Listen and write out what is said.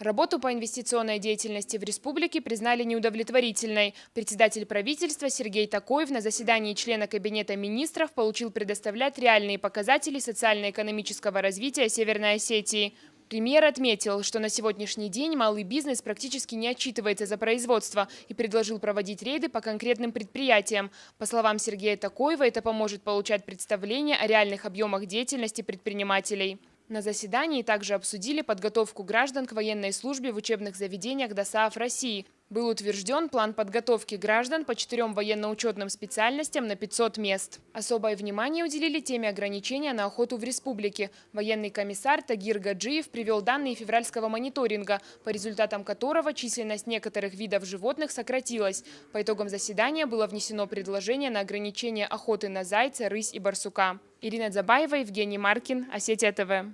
Работу по инвестиционной деятельности в республике признали неудовлетворительной. Председатель правительства Сергей Токоев на заседании члена Кабинета министров получил предоставлять реальные показатели социально-экономического развития Северной Осетии. Премьер отметил, что на сегодняшний день малый бизнес практически не отчитывается за производство и предложил проводить рейды по конкретным предприятиям. По словам Сергея Токоева, это поможет получать представление о реальных объемах деятельности предпринимателей. На заседании также обсудили подготовку граждан к военной службе в учебных заведениях ДОСААФ России. Был утвержден план подготовки граждан по 4 военно-учетным специальностям на 500 мест. Особое внимание уделили теме ограничения на охоту в республике. Военный комиссар Тагир Гаджиев привел данные февральского мониторинга, по результатам которого численность некоторых видов животных сократилась. По итогам заседания было внесено предложение на ограничение охоты на зайца, рысь и барсука. Ирина Дзабаева, Евгений Маркин, Осетия ТВ.